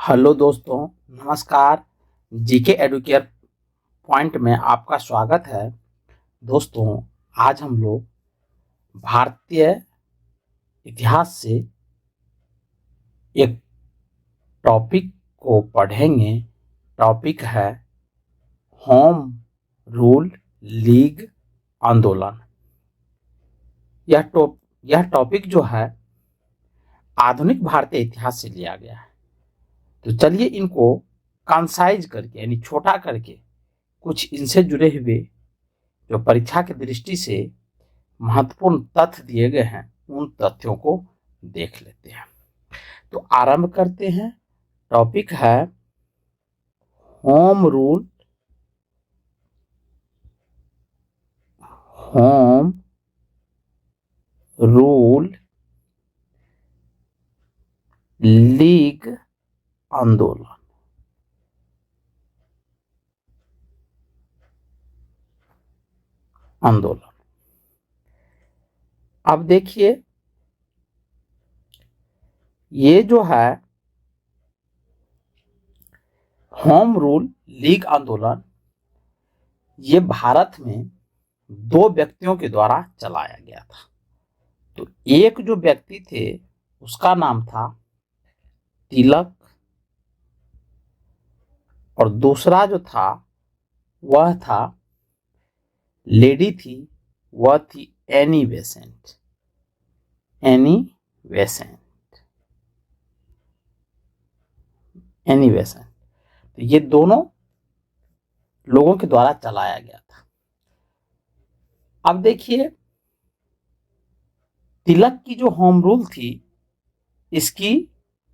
Hello दोस्तों, नमस्कार। GK Educare point में आपका स्वागत है। दोस्तों, आज हम लोग भारतीय इतिहास से एक टॉपिक को पढ़ेंगे। टॉपिक है होम रूल लीग आंदोलन। यह टॉपिक जो है आधुनिक भारतीय इतिहास से लिया गया है। तो चलिए इनको कंसाइज करके यानी छोटा करके कुछ इनसे जुड़े हुए जो परीक्षा की दृष्टि से महत्वपूर्ण तथ्य दिए गए हैं उन तथ्यों को देख लेते हैं। तो आरंभ करते हैं। टॉपिक है होम रूल लीग आंदोलन। अब देखिए, ये जो है होम रूल लीग आंदोलन, ये भारत में दो व्यक्तियों के द्वारा चलाया गया था। तो एक जो व्यक्ति थे उसका नाम था तिलक, और दूसरा जो था वह था लेडी थी, वह थी एनी बेसेंट। तो ये दोनों लोगों के द्वारा चलाया गया था। अब देखिए, तिलक की जो होम रूल थी इसकी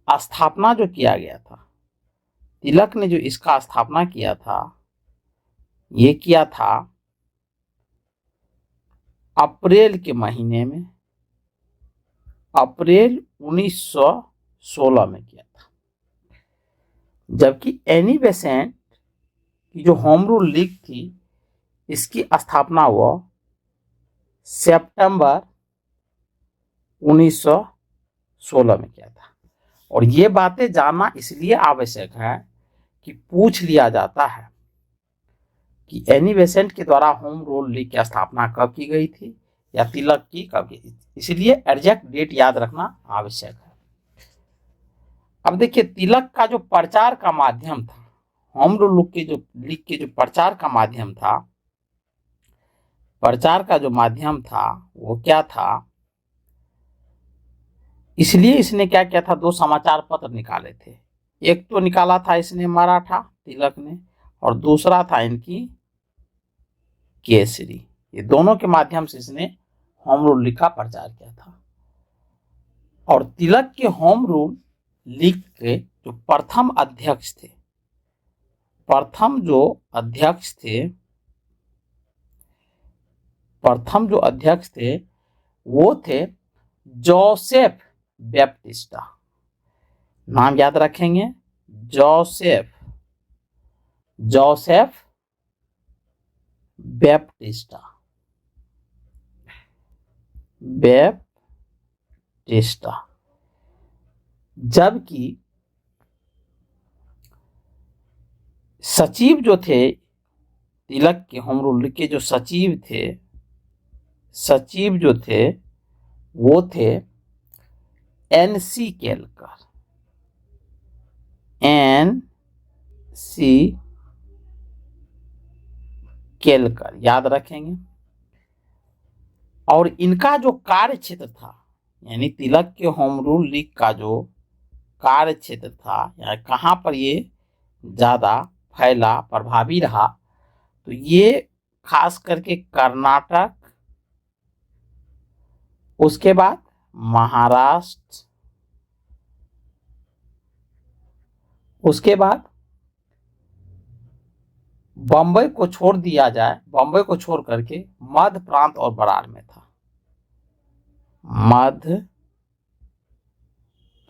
स्थापना जो किया गया था, तिलक ने जो इसका स्थापना किया था, ये किया था अप्रैल के महीने में, अप्रैल 1916 में किया था। जबकि एनी बेसेंट की जो होम रूल लीग थी इसकी स्थापना वह सितंबर 1916 में किया था। और ये बातें जानना इसलिए आवश्यक है कि पूछ लिया जाता है कि एनी बेसेंट के द्वारा होम रूल लीग की स्थापना कब की गई थी या तिलक की कब की थी। इसलिए एग्जैक्ट डेट याद रखना आवश्यक है। अब देखिए, तिलक का जो प्रचार का माध्यम था, होम रूल लीग के जो प्रचार का माध्यम था, वो क्या था, इसलिए इसने क्या किया था, दो समाचार पत्र निकाले थे। एक तो निकाला था इसने मराठा तिलक ने, और दूसरा था इनकी केसरी। ये दोनों के माध्यम से इसने होम रूल लीग का प्रचार किया था। और तिलक के होम रूल लीग के जो प्रथम अध्यक्ष थे वो थे जोसेफ बैप्टिस्टा। नाम याद रखेंगे, जोसेफ बैप्टिस्टा। जबकि सचिव जो थे तिलक के होम रूल के जो सचिव जो थे वो थे एनसी केलकर, याद रखेंगे। और इनका जो कार्य क्षेत्र था, यानी तिलक के होम रूल लीग का जो कार्य क्षेत्र था, यानी कहाँ पर ये ज्यादा फैला प्रभावी रहा, तो ये खास करके कर्नाटक, उसके बाद महाराष्ट्र, उसके बाद बंबई को छोड़ दिया जाए, बंबई को छोड़ करके मध्य प्रांत और बरार में था। मध्य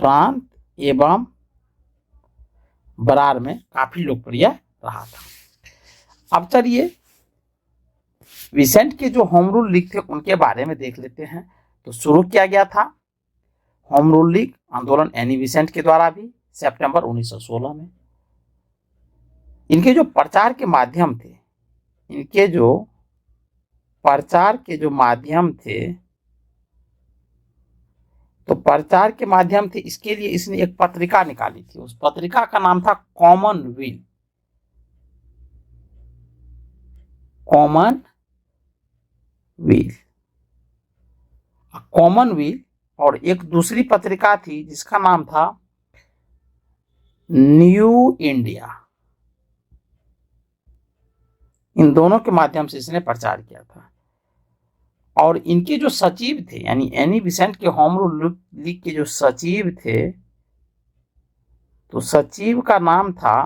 प्रांत एवं बरार में काफी लोकप्रिय रहा था। अब चलिए विसेंट के जो होम रूल लीग थे उनके बारे में देख लेते हैं। तो शुरू किया गया था होम रूल लीग आंदोलन एनी विसेंट के द्वारा भी सितंबर 1916 में। इनके जो प्रचार के माध्यम थे, इनके जो प्रचार के जो माध्यम थे, तो प्रचार के माध्यम थे, इसके लिए इसने एक पत्रिका निकाली थी। उस पत्रिका का नाम था कॉमनवेल्थ। कॉमनवेल्थ और एक दूसरी पत्रिका थी जिसका नाम था न्यू इंडिया। इन दोनों के माध्यम से इसने प्रचार किया था। और इनके जो सचिव थे, यानी एनी बेसेंट के होम रूल लीग के जो सचिव थे, तो सचिव का नाम था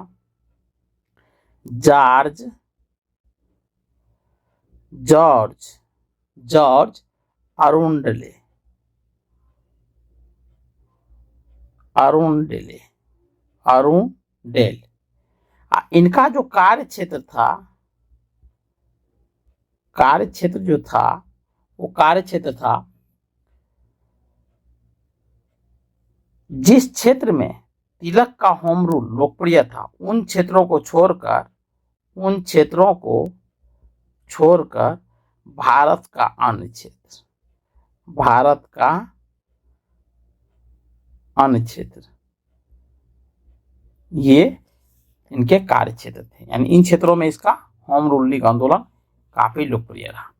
जॉर्ज अरुणडेल। इनका जो कार्यक्षेत्र था, जिस क्षेत्र में तिलक का होम रूल लोकप्रिय था, उन क्षेत्रों को छोड़कर भारत का अन्य क्षेत्र, ये इनके कार्य क्षेत्र थे। यानी इन क्षेत्रों में इसका होम रूल लीग आंदोलन काफी लोकप्रिय रहा।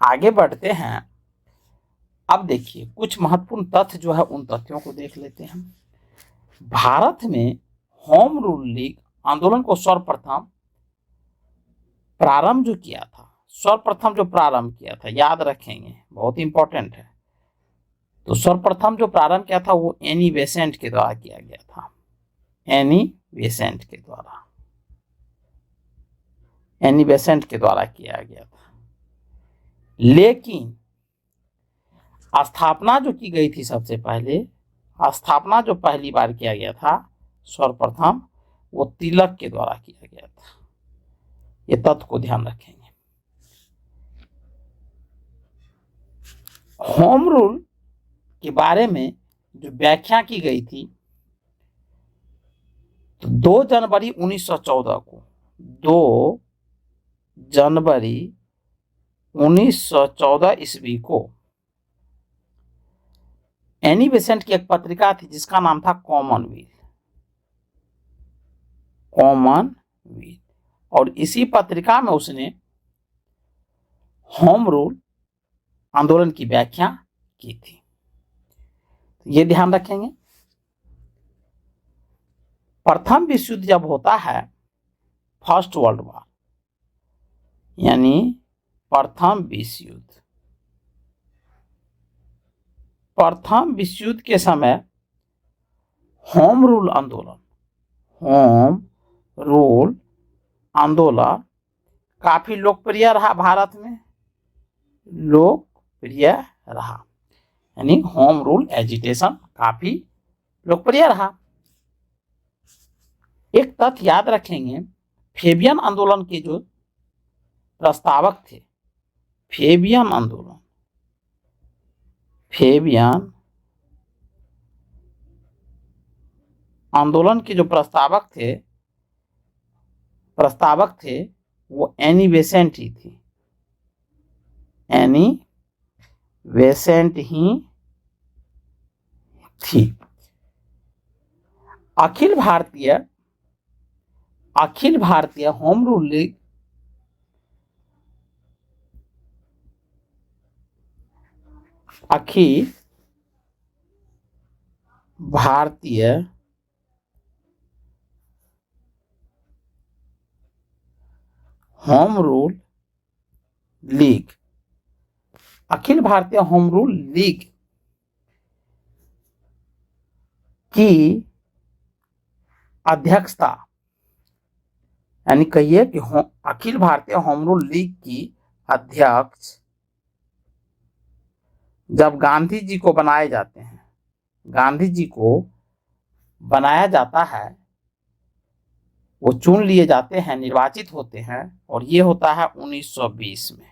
आगे बढ़ते हैं। अब देखिए कुछ महत्वपूर्ण तथ्य जो है, उन तथ्यों को देख लेते हैं। भारत में होम रूल लीग आंदोलन को सर्वप्रथम जो प्रारंभ किया था, याद रखेंगे, बहुत इंपॉर्टेंट है। तो सर्वप्रथम जो प्रारंभ किया था वो एनी बेसेंट के द्वारा किया गया था। एनी बेसेंट के द्वारा किया गया था। लेकिन स्थापना जो की गई थी, सबसे पहले स्थापना जो पहली बार किया गया था सर्वप्रथम, वो तिलक के द्वारा किया गया था। ये तथ्य को ध्यान रखेंगे। होम रूल के बारे में जो व्याख्या की गई थी, तो 2 जनवरी 1914 ईस्वी को एनी बेसेंट की एक पत्रिका थी जिसका नाम था कॉमनवेल्थ। और इसी पत्रिका में उसने होम रूल आंदोलन की व्याख्या की थी। तो ये ध्यान रखेंगे। प्रथम विश्व युद्ध जब होता है, फर्स्ट वर्ल्ड वॉर, यानी प्रथम विश्व युद्ध के समय होम रूल आंदोलन काफी लोकप्रिय रहा। भारत में यानी होम रूल एजिटेशन काफी लोकप्रिय रहा। एक तथ्य याद रखेंगे, फेबियन आंदोलन के जो प्रस्तावक थे, फेबियन आंदोलन के जो प्रस्तावक थे वो एनी बेसेंट ही थी। Akhil Bharatiya home rule league Akhil Bharatiya home rule league की अध्यक्षता, यानी कहिए कि Akhil Bharatiya home rule league की अध्यक्ष जब गांधी जी को बनाया जाता है, वो चुन लिए जाते हैं, निर्वाचित होते हैं, और ये होता है 1920 में।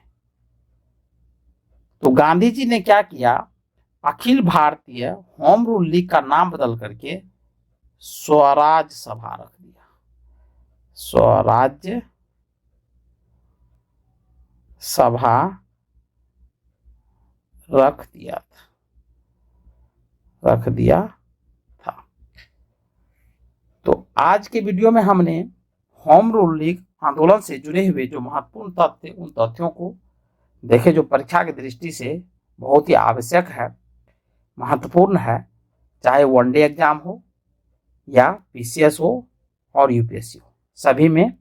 तो गांधी जी ने क्या किया, Akhil Bharatiya home rule league का नाम बदल करके स्वराज सभा रख दिया, स्वराज्य सभा रख दिया था। तो आज के वीडियो में हमने होम रूल लीग आंदोलन से जुड़े हुए जो महत्वपूर्ण तथ्य, उन तथ्यों को देखे जो परीक्षा की दृष्टि से बहुत ही आवश्यक है, महत्वपूर्ण है, चाहे वनडे एग्जाम हो या पीसीएस हो और यूपीएससी हो, सभी में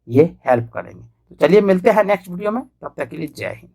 ये हेल्प करेंगे। तो चलिए मिलते हैं नेक्स्ट वीडियो में, तब तक के लिए जय हिंद।